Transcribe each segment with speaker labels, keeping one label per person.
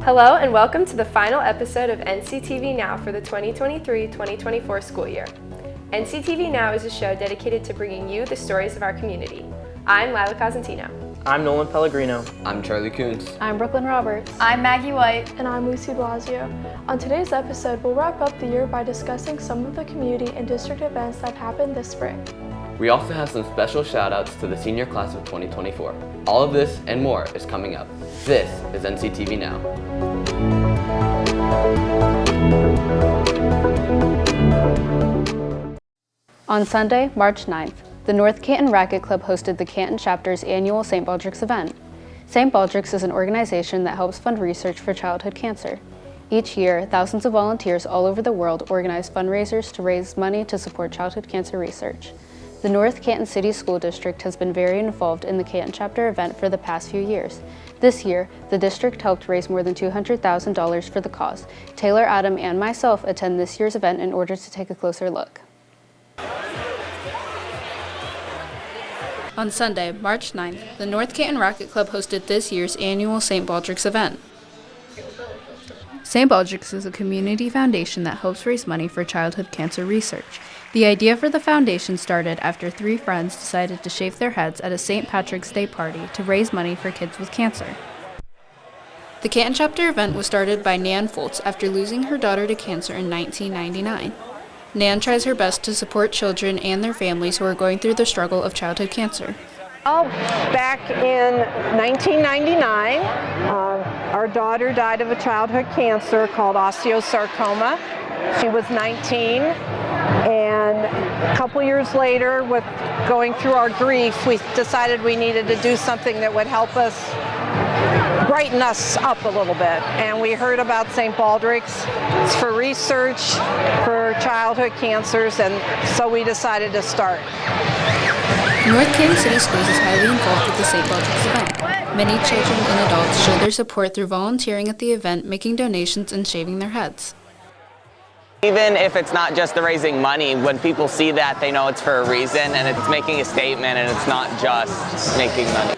Speaker 1: Hello and welcome to the final episode of NCtv Now for the 2023-2024 school year. NCtv Now is a show dedicated to bringing you the stories of our community. I'm Lila Cosentino.
Speaker 2: I'm Nolan Pellegrino.
Speaker 3: I'm Charlie Coons.
Speaker 4: I'm Brooklyn Roberts.
Speaker 5: I'm Maggie White.
Speaker 6: And I'm Lucy Blasio. On today's episode, we'll wrap up the year by discussing some of the community and district events that happened this spring.
Speaker 3: We also have some special shout outs to the senior class of 2024. All of this and more is coming up. This is NCtv Now.
Speaker 4: On Sunday, March 9th, the North Canton Racquet Club hosted the Canton chapter's annual St. Baldrick's event. St. Baldrick's is an organization that helps fund research for childhood cancer. Each year, thousands of volunteers all over the world organize fundraisers to raise money to support childhood cancer research. The North Canton City School District has been very involved in the Canton chapter event for the past few years. This year, the district helped raise more than $200,000 for the cause. Taylor, Adam, and myself attend this year's event in order to take a closer look. On Sunday, March 9th, the North Canton Racquet Club hosted this year's annual St. Baldrick's event. St. Baldrick's is a community foundation that helps raise money for childhood cancer research. The idea for the foundation started after three friends decided to shave their heads at a St. Patrick's Day party to raise money for kids with cancer. The Canton chapter event was started by Nan Foltz after losing her daughter to cancer in 1999. Nan tries her best to support children and their families who are going through the struggle of childhood cancer.
Speaker 7: Back in 1999, our daughter died of a childhood cancer called osteosarcoma. She was 19, and a couple years later, with going through our grief, we decided we needed to do something that would help us brighten us up a little bit. And we heard about St. Baldrick's. It's for research for childhood cancers, and so we decided to start.
Speaker 4: North Canton City Schools is highly involved with the St. Baldrick's event. Many children and adults show their support through volunteering at the event, making donations, and shaving their heads.
Speaker 2: Even if it's not just the raising money, when people see that, they know it's for a reason and it's making a statement and it's not just making money.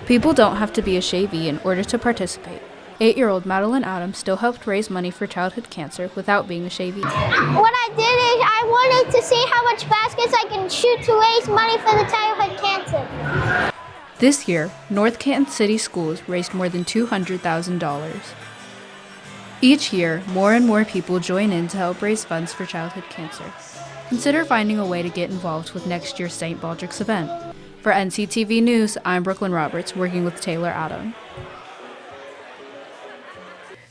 Speaker 4: People don't have to be a shavee in order to participate. 8-year-old Madeline Adams still helped raise money for childhood cancer without being a shavee.
Speaker 8: What I did is I wanted to see how much baskets I can shoot to raise money for the childhood cancer.
Speaker 4: This year, North Canton City Schools raised more than $200,000. Each year, more and more people join in to help raise funds for childhood cancer. Consider finding a way to get involved with next year's St. Baldrick's event. For NCtv News, I'm Brooklyn Roberts, working with Taylor, Adam.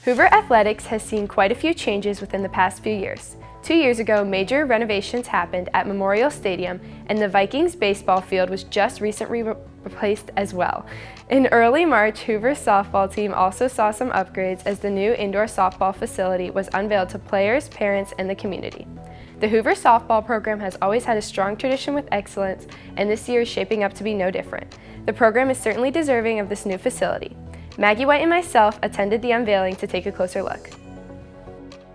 Speaker 1: Hoover Athletics has seen quite a few changes within the past few years. 2 years ago, major renovations happened at Memorial Stadium, and the Vikings baseball field was just recently replaced as well. In early March, Hoover's softball team also saw some upgrades as the new indoor softball facility was unveiled to players, parents, and the community. The Hoover softball program has always had a strong tradition with excellence, and this year is shaping up to be no different. The program is certainly deserving of this new facility. Maggie White and myself attended the unveiling to take a closer look.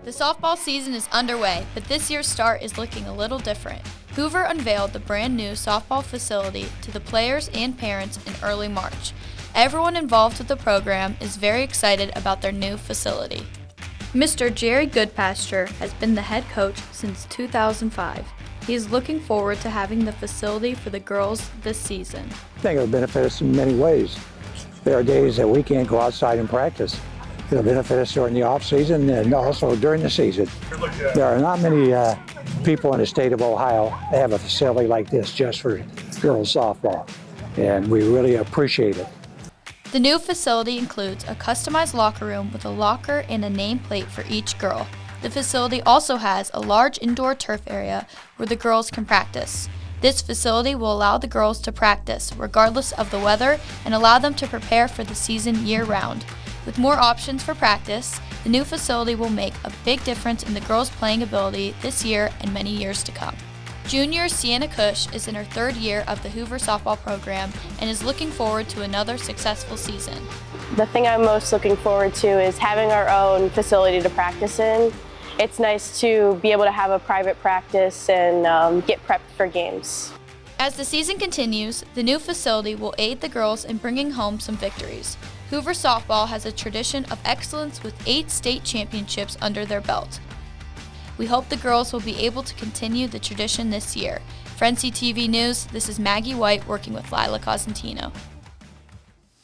Speaker 5: The softball season is underway, but this year's start is looking a little different. Hoover unveiled the brand new softball facility to the players and parents in early March. Everyone involved with the program is very excited about their new facility. Mr. Jerry Goodpasture has been the head coach since 2005. He is looking forward to having the facility for the girls this season.
Speaker 9: I think it'll benefit us in many ways. There are days that we can't go outside and practice. It'll benefit us during the off season and also during the season. There are not many people in the state of Ohio that have a facility like this just for girls softball, and we really appreciate it.
Speaker 5: The new facility includes a customized locker room with a locker and a nameplate for each girl. The facility also has a large indoor turf area where the girls can practice. This facility will allow the girls to practice regardless of the weather and allow them to prepare for the season year-round. With more options for practice, the new facility will make a big difference in the girls' playing ability this year and many years to come. Junior Sienna Cush is in her third year of the Hoover softball program and is looking forward to another successful season.
Speaker 10: The thing I'm most looking forward to is having our own facility to practice in. It's nice to be able to have a private practice and get prepped for games.
Speaker 5: As the season continues, the new facility will aid the girls in bringing home some victories. Hoover softball has a tradition of excellence with 8 state championships under their belt. We hope the girls will be able to continue the tradition this year. For NCtv News, this is Maggie White working with Lila Cosentino.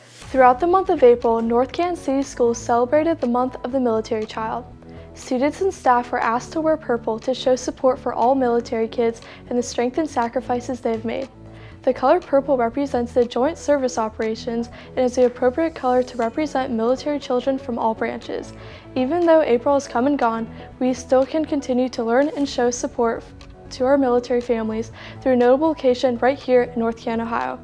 Speaker 6: Throughout the month of April, North Canton City Schools celebrated the month of the military child. Students and staff were asked to wear purple to show support for all military kids and the strength and sacrifices they have made. The color purple represents the joint service operations and is the appropriate color to represent military children from all branches. Even though April has come and gone, we still can continue to learn and show support to our military families through a notable location right here in North Canton, Ohio.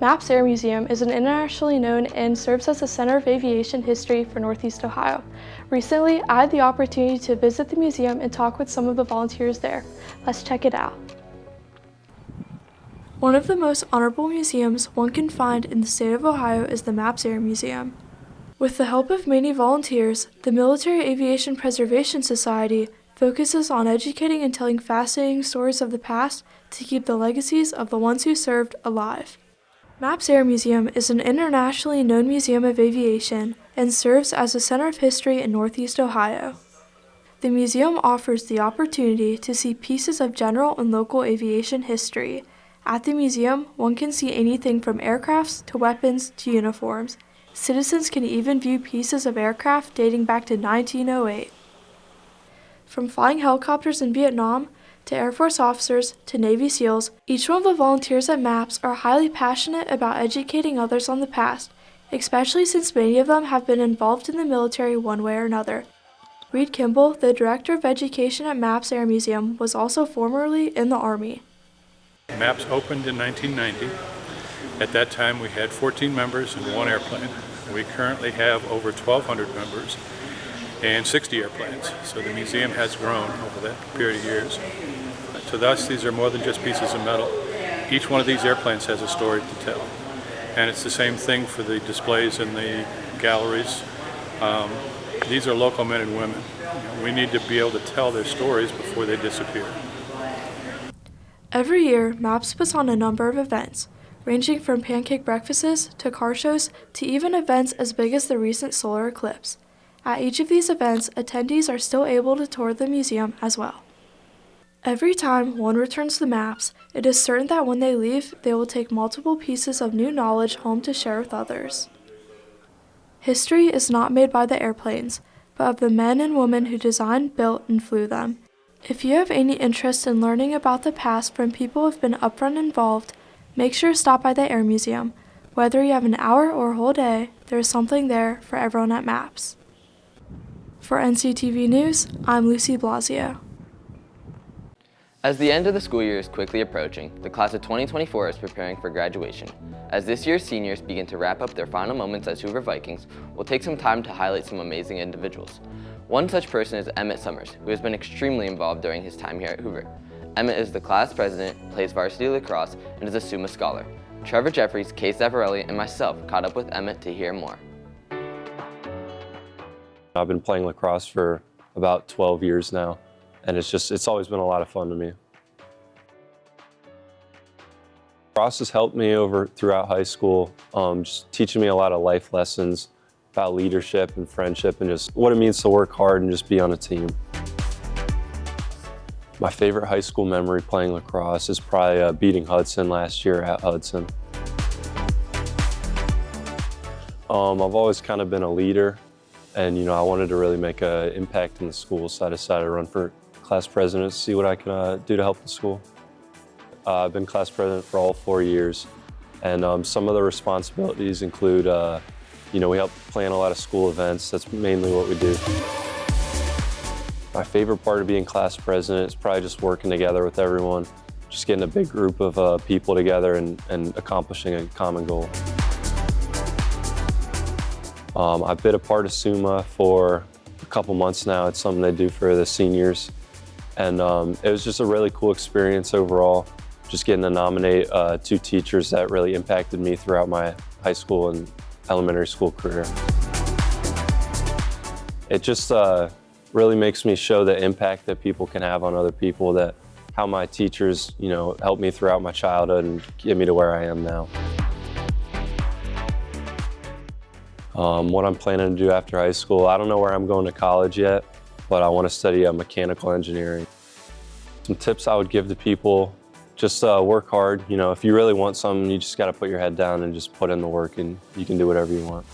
Speaker 6: MAPS Air Museum is an internationally known and serves as a center of aviation history for Northeast Ohio. Recently, I had the opportunity to visit the museum and talk with some of the volunteers there. Let's check it out. One of the most honorable museums one can find in the state of Ohio is the MAPS Air Museum. With the help of many volunteers, the Military Aviation Preservation Society focuses on educating and telling fascinating stories of the past to keep the legacies of the ones who served alive. MAPS Air Museum is an internationally known museum of aviation and serves as a center of history in Northeast Ohio. The museum offers the opportunity to see pieces of general and local aviation history. At the museum, one can see anything from aircrafts to weapons to uniforms. Citizens can even view pieces of aircraft dating back to 1908. From flying helicopters in Vietnam to Air Force officers to Navy SEALs, each one of the volunteers at MAPS are highly passionate about educating others on the past, especially since many of them have been involved in the military one way or another. Reed Kimball, the Director of Education at MAPS Air Museum, was also formerly in the Army.
Speaker 11: MAPS opened in 1990. At that time we had 14 members and 1 airplane. We currently have over 1,200 members and 60 airplanes. So the museum has grown over that period of years. To us, these are more than just pieces of metal. Each one of these airplanes has a story to tell. And it's the same thing for the displays in the galleries. These are local men and women. We need to be able to tell their stories before they disappear.
Speaker 6: Every year, MAPS puts on a number of events, ranging from pancake breakfasts to car shows to even events as big as the recent solar eclipse. At each of these events, attendees are still able to tour the museum as well. Every time one returns to MAPS, it is certain that when they leave, they will take multiple pieces of new knowledge home to share with others. History is not made by the airplanes, but of the men and women who designed, built, and flew them. If you have any interest in learning about the past from people who have been upfront involved, make sure to stop by the Air Museum. Whether you have an hour or a whole day, there is something there for everyone at MAPS. For NCtv News, I'm Lucy Blasio.
Speaker 3: As the end of the school year is quickly approaching, the class of 2024 is preparing for graduation. As this year's seniors begin to wrap up their final moments as Hoover Vikings, we'll take some time to highlight some amazing individuals. One such person is Emmett Summers, who has been extremely involved during his time here at Hoover. Emmett is the class president, plays varsity lacrosse, and is a Summa Scholar. Trevor Jeffries, Kay Zavarelli, and myself caught up with Emmett to hear more.
Speaker 12: I've been playing lacrosse for about 12 years now, and it's always been a lot of fun to me. Lacrosse has helped me throughout high school, just teaching me a lot of life lessons about leadership and friendship and just what it means to work hard and just be on a team. My favorite high school memory playing lacrosse is probably beating Hudson last year at Hudson. I've always kind of been a leader, and I wanted to really make an impact in the school, so I decided to run for class president to see what I can do to help the school. I've been class president for all 4 years, and some of the responsibilities include, we help plan a lot of school events. That's mainly what we do. My favorite part of being class president is probably just working together with everyone, just getting a big group of people together and accomplishing a common goal. I've been a part of Summa for a couple months now. It's something they do for the seniors. And it was just a really cool experience overall, just getting to nominate 2 teachers that really impacted me throughout my high school and elementary school career. It just really makes me show the impact that people can have on other people, that how my teachers, helped me throughout my childhood and get me to where I am now. What I'm planning to do after high school, I don't know where I'm going to college yet, but I want to study mechanical engineering. Some tips I would give to people, just work hard. If you really want something, you just got to put your head down and just put in the work, and you can do whatever you want.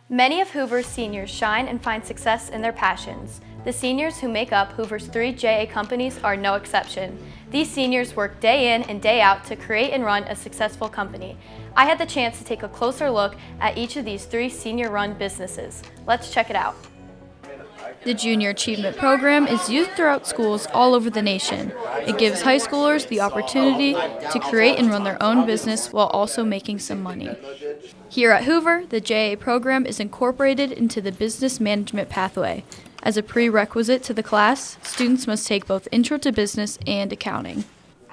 Speaker 1: Many of Hoover's seniors shine and find success in their passions. The seniors who make up Hoover's 3 JA companies are no exception. These seniors work day in and day out to create and run a successful company. I had the chance to take a closer look at each of these 3 senior-run businesses. Let's check it out.
Speaker 5: The Junior Achievement Program is used throughout schools all over the nation. It gives high schoolers the opportunity to create and run their own business while also making some money. Here at Hoover, the JA program is incorporated into the business management pathway. As a prerequisite to the class, students must take both Intro to Business and Accounting.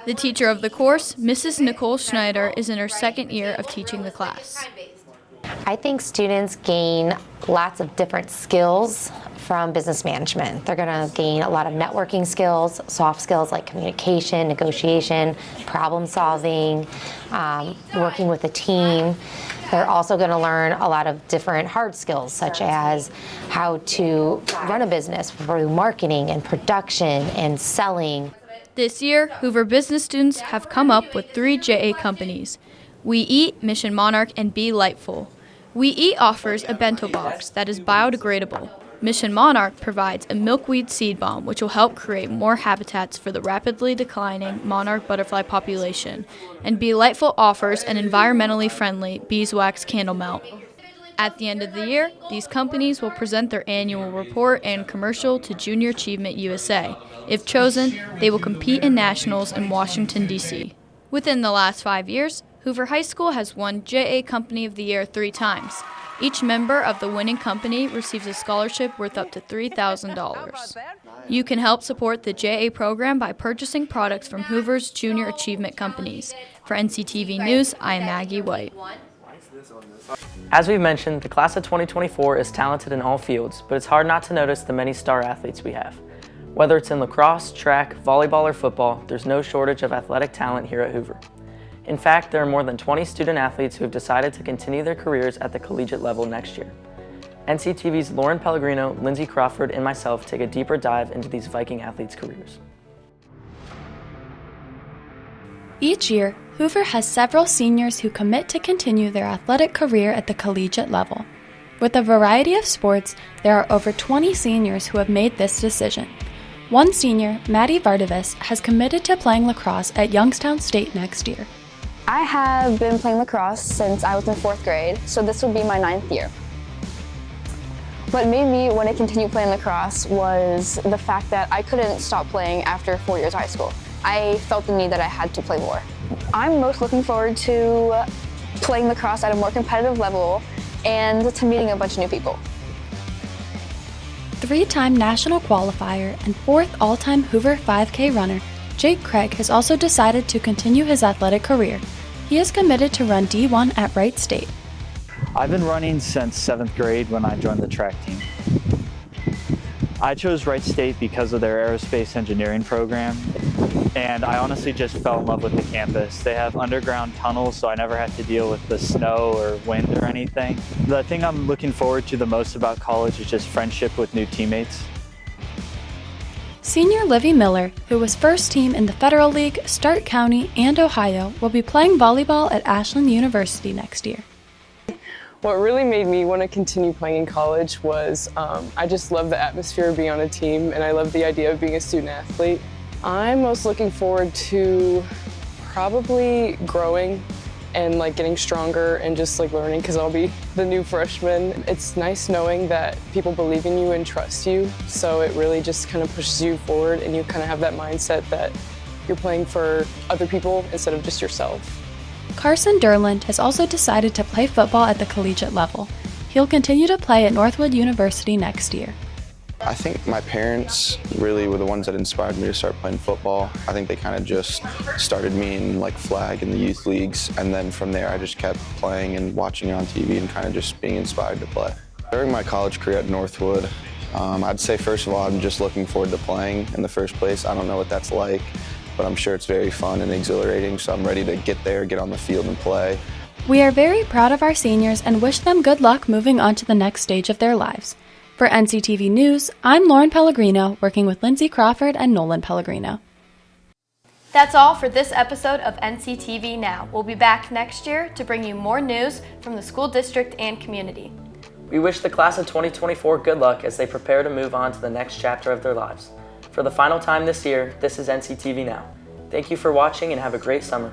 Speaker 5: The teacher of the course, Mrs. Nicole Schneider, is in her 2nd year of teaching the class.
Speaker 13: I think students gain lots of different skills from business management. They're going to gain a lot of networking skills, soft skills like communication, negotiation, problem solving, working with a team. They're also going to learn a lot of different hard skills, such as how to run a business through marketing and production and selling.
Speaker 5: This year, Hoover business students have come up with 3 JA companies: We Eat, Mission Monarch, and Be Lightful. We Eat offers a bento box that is biodegradable. Mission Monarch provides a milkweed seed bomb, which will help create more habitats for the rapidly declining monarch butterfly population. And Be Lightful offers an environmentally friendly beeswax candle melt. At the end of the year, these companies will present their annual report and commercial to Junior Achievement USA. If chosen, they will compete in nationals in Washington, D.C. Within the last 5 years, Hoover High School has won JA Company of the Year 3 times. Each member of the winning company receives a scholarship worth up to $3,000. You can help support the JA program by purchasing products from Hoover's Junior Achievement companies. For NCtv News, I am Maggie White.
Speaker 14: As we've mentioned, the class of 2024 is talented in all fields, but it's hard not to notice the many star athletes we have. Whether it's in lacrosse, track, volleyball, or football, there's no shortage of athletic talent here at Hoover. In fact, there are more than 20 student athletes who have decided to continue their careers at the collegiate level next year. NCTV's Lauren Pellegrino, Lindsay Crawford, and myself take a deeper dive into these Viking athletes' careers.
Speaker 15: Each year, Hoover has several seniors who commit to continue their athletic career at the collegiate level. With a variety of sports, there are over 20 seniors who have made this decision. One senior, Maddie Vardavis, has committed to playing lacrosse at Youngstown State next year.
Speaker 16: I have been playing lacrosse since I was in 4th grade, so this would be my 9th year. What made me want to continue playing lacrosse was the fact that I couldn't stop playing after 4 years of high school. I felt the need that I had to play more. I'm most looking forward to playing lacrosse at a more competitive level and to meeting a bunch of new people.
Speaker 15: 3-time national qualifier and 4th all-time Hoover 5K runner, Jake Craig has also decided to continue his athletic career. He is committed to run D1 at Wright State.
Speaker 17: I've been running since 7th grade when I joined the track team. I chose Wright State because of their aerospace engineering program, and I honestly just fell in love with the campus. They have underground tunnels, so I never have to deal with the snow or wind or anything. The thing I'm looking forward to the most about college is just friendship with new teammates.
Speaker 15: Senior Livy Miller, who was first team in the Federal League, Stark County, and Ohio, will be playing volleyball at Ashland University next year.
Speaker 18: What really made me want to continue playing in college was I just love the atmosphere of being on a team, and I love the idea of being a student athlete. I'm most looking forward to probably growing and getting stronger and just learning, because I'll be the new freshman. It's nice knowing that people believe in you and trust you, so it really just kind of pushes you forward, and you kind of have that mindset that you're playing for other people instead of just yourself.
Speaker 15: Carson Derland has also decided to play football at the collegiate level. He'll continue to play at Northwood University next year.
Speaker 19: I think my parents really were the ones that inspired me to start playing football. I think they kind of just started me in flag in the youth leagues, and then from there I just kept playing and watching it on TV and kind of just being inspired to play. During my college career at Northwood, I'd say first of all, I'm just looking forward to playing in the first place. I don't know what that's like, but I'm sure it's very fun and exhilarating, so I'm ready to get there, get on the field and play.
Speaker 15: We are very proud of our seniors and wish them good luck moving on to the next stage of their lives. For NCtv News, I'm Lauren Pellegrino, working with Lindsay Crawford and Nolan Pellegrino.
Speaker 1: That's all for this episode of NCtv Now. We'll be back next year to bring you more news from the school district and community.
Speaker 14: We wish the class of 2024 good luck as they prepare to move on to the next chapter of their lives. For the final time this year, this is NCtv Now. Thank you for watching and have a great summer.